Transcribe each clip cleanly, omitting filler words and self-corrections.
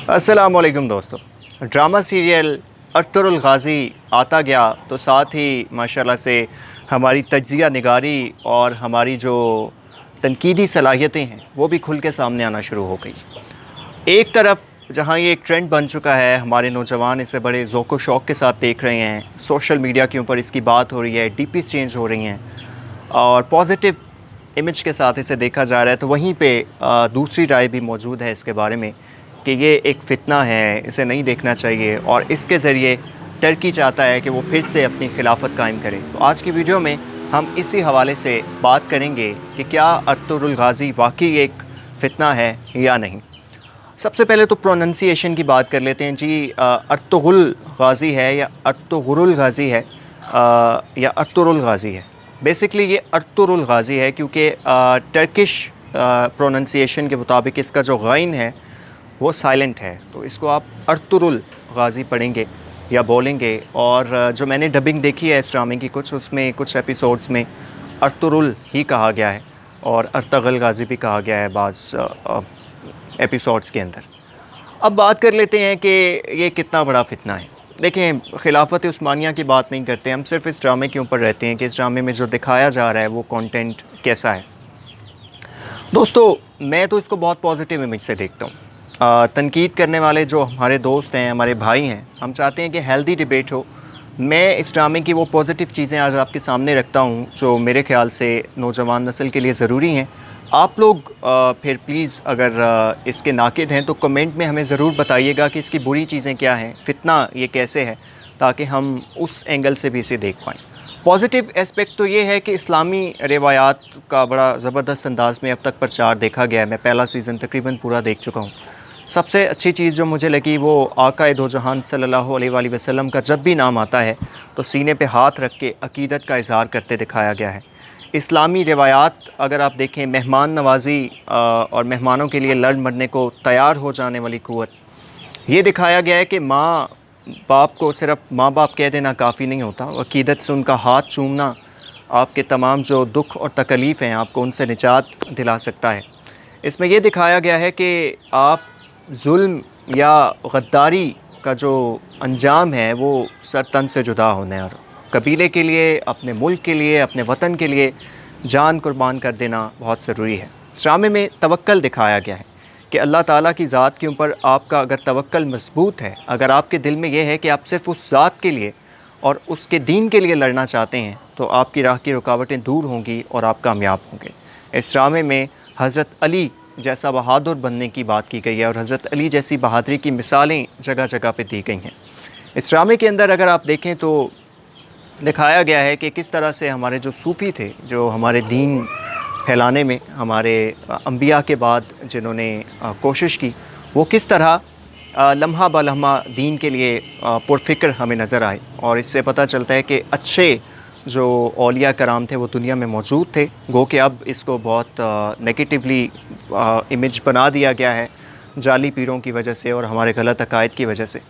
अस्सलाम वालेकुम दोस्तों। ड्रामा सीरियल अर्तुगरुल गाज़ी आता गया तो साथ ही माशाल्लाह से हमारी तज्ज़िया निगारी और हमारी जो तनकीदी सलाहियतें हैं वो भी खुल के सामने आना शुरू हो गई। एक तरफ जहाँ ये एक ट्रेंड बन चुका है, हमारे नौजवान इसे बड़े ज़ौक़ व शौक़ के साथ देख रहे हैं, सोशल मीडिया के ऊपर इसकी बात हो रही है, डीपीज़ चेंज हो रही हैं और पॉजिटिव इमेज के साथ इसे देखा जा रहा है, तो वहीं पे दूसरी राय भी मौजूद है इसके बारे में कि ये एक फ़ितना है, इसे नहीं देखना चाहिए और इसके ज़रिए टर्की चाहता है कि वो फिर से अपनी खिलाफत कायम करे। तो आज की वीडियो में हम इसी हवाले से बात करेंगे कि क्या अर्तुगरुल गाज़ी वाकई एक फ़ितना है या नहीं। सबसे पहले तो प्रोनंसिएशन की बात कर लेते हैं जी। अर्तुगरुल गाज़ी है या अर्तुगरुल गाज़ी है या अर्तुगरुल गाज़ी है। बेसिकली ये अर्तुगरुल गाज़ी है क्योंकि टर्किश प्रोनंसिएशन के मुताबिक इसका जो गाइन है वो साइलेंट है, तो इसको आप अर्तुगरुल गाज़ी पढ़ेंगे या बोलेंगे। और जो मैंने डबिंग देखी है इस ड्रामे की उसमें कुछ एपिसोड्स में अर्तुगरुल ही कहा गया है और अर्तुगरुल गाज़ी भी कहा गया है बाज़ एपिसोड्स के अंदर। अब बात कर लेते हैं कि ये कितना बड़ा फ़ितना है। देखें, खिलाफत उस्मानिया की बात नहीं करते, हम सिर्फ इस ड्रामे के ऊपर रहते हैं कि इस ड्रामे में जो दिखाया जा रहा है वो कंटेंट कैसा है। दोस्तों, मैं तो इसको बहुत पॉजिटिव इमेज से देखता हूँ। तनकीद करने वाले जो हमारे दोस्त हैं, हमारे भाई हैं, हम चाहते हैं कि हेल्दी डिबेट हो। मैं इस ड्रामे की वो पॉजिटिव चीज़ें आज आपके सामने रखता हूँ जो मेरे ख़्याल से नौजवान नस्ल के लिए ज़रूरी हैं। आप लोग फिर प्लीज़ अगर इसके नाक़िद हैं तो कमेंट में हमें ज़रूर बताइएगा कि इसकी बुरी चीज़ें क्या हैं, फ़ितना ये कैसे है, ताकि हम उस एंगल से भी इसे देख पाएँ। पॉजिटिव एस्पेक्ट तो ये है कि इस्लामी रिवायात का बड़ा ज़बरदस्त अंदाज़ में अब तक प्रचार देखा गया है। मैं पहला सीज़न तकरीबन पूरा देख चुका हूँ। सबसे अच्छी चीज़ जो मुझे लगी वो आका दो जहान सल्लल्लाहु अलैहि वसल्लम का जब भी नाम आता है तो सीने पे हाथ रख के अक़ीदत का इज़हार करते दिखाया गया है। इस्लामी रिवायात अगर आप देखें, मेहमान नवाज़ी और मेहमानों के लिए लड़ मरने को तैयार हो जाने वाली क़ुव्वत, ये दिखाया गया है कि माँ बाप को सिर्फ माँ बाप कह देना काफ़ी नहीं होता, अक़ीदत से उनका हाथ चूमना आपके तमाम जो दुख और तकलीफ़ हैं आपको उनसे निजात दिला सकता है। इसमें यह दिखाया गया है कि आप जुल्म या गद्दारी का जो अंजाम है वो सर तन से जुदा होने और कबीले के लिए, अपने मुल्क के लिए, अपने वतन के लिए जान कुर्बान कर देना बहुत ज़रूरी है। इस ड्रामे में तवक्कल दिखाया गया है कि अल्लाह ताला की ज़ात के ऊपर आपका अगर तवक्कल मज़बूत है, अगर आपके दिल में यह है कि आप सिर्फ़ उस ज़ात के लिए और उसके दीन के लिए लड़ना चाहते हैं, तो आपकी राह की रुकावटें दूर होंगी और आप कामयाब होंगे। इस ड्रामे में हज़रत अली जैसा बहादुर बनने की बात की गई है और हज़रत अली जैसी बहादुरी की मिसालें जगह जगह पे दी गई हैं। इस ड्रामे के अंदर अगर आप देखें तो दिखाया गया है कि किस तरह से हमारे जो सूफ़ी थे, जो हमारे दीन फैलाने में हमारे अंबिया के बाद जिन्होंने कोशिश की, वो किस तरह लम्हा ब लम्हा दीन के लिए पुरफ़िक्र हमें नज़र आए। और इससे पता चलता है कि अच्छे जो औलिया कराम थे वो दुनिया में मौजूद थे, गो कि अब इसको बहुत नेगेटिवली इमेज बना दिया गया है जाली पीरों की वजह से और हमारे गलत अकायद की वजह से।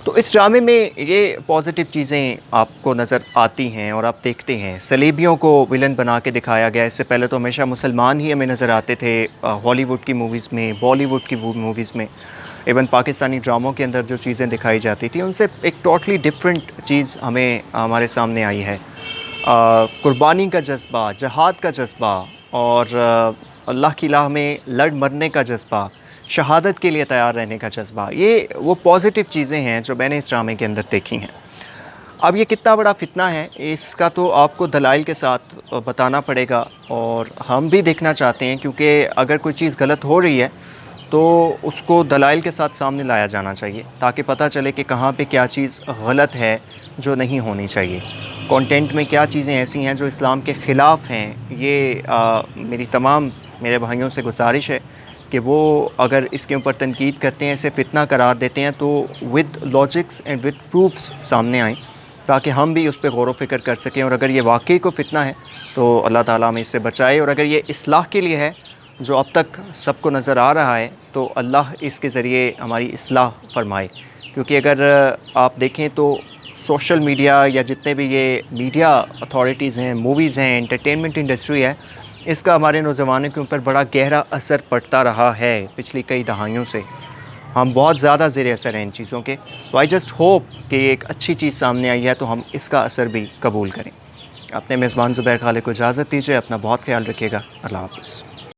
तो इस ड्रामे में ये पॉजिटिव चीज़ें आपको नज़र आती हैं और आप देखते हैं। सलेबियों को विलन बना के दिखाया गया। इससे पहले तो हमेशा मुसलमान ही हमें नज़र आते थे हॉलीवुड की मूवीज़ में, बॉलीवुड की मूवीज़ में, इवन पाकिस्तानी ड्रामों के अंदर जो चीज़ें दिखाई जाती थी उनसे एक टोटली डिफरेंट चीज़ हमारे सामने आई है। कुर्बानी का जज्बा, जहाद का जज्बा और अल्लाह की राह में लड़ मरने का जज्बा, शहादत के लिए तैयार रहने का जज्बा, ये वो पॉजिटिव चीज़ें हैं जो मैंने इस ड्रामे के अंदर देखी हैं। अब ये कितना बड़ा फ़ितना है इसका तो आपको दलाइल के साथ बताना पड़ेगा और हम भी देखना चाहते हैं, क्योंकि अगर कोई चीज़ गलत हो रही है तो उसको दलाइल के साथ सामने लाया जाना चाहिए ताकि पता चले कि कहाँ पे क्या चीज़ गलत है जो नहीं होनी चाहिए, कंटेंट में क्या चीज़ें ऐसी हैं जो इस्लाम के ख़िलाफ़ हैं। ये मेरी तमाम मेरे भाइयों से गुजारिश है कि वो अगर इसके ऊपर तनकीद करते हैं, इसे फ़ितना करार देते हैं, तो with logics and with proofs सामने आएँ ताकि हम भी उस पर गौर व फ़िक्र कर सकें। और अगर ये वाकई को फ़ितना है तो अल्लाह ताला हमें इससे बचाए, और अगर ये इस्लाह के लिए है जो अब तक सबको नज़र आ रहा है तो अल्लाह इसके ज़रिए हमारी इस्लाह फरमाए। क्योंकि अगर आप देखें तो सोशल मीडिया या जितने भी ये मीडिया अथॉरिटीज़ हैं, मूवीज़ हैं, एंटरटेनमेंट इंडस्ट्री है, इसका हमारे नौजवानों के ऊपर बड़ा गहरा असर पड़ता रहा है पिछली कई दहाइयों से। ہم بہت زیادہ زیر اثر ہیں ان چیزوں کے. تو آئی جسٹ ہوپ کہ ایک اچھی چیز سامنے آئی ہے تو ہم اس کا اثر بھی قبول کریں. اپنے میزبان زبیر خالد کو اجازت دیجیے. اپنا بہت خیال رکھیے گا. اللہ حافظ.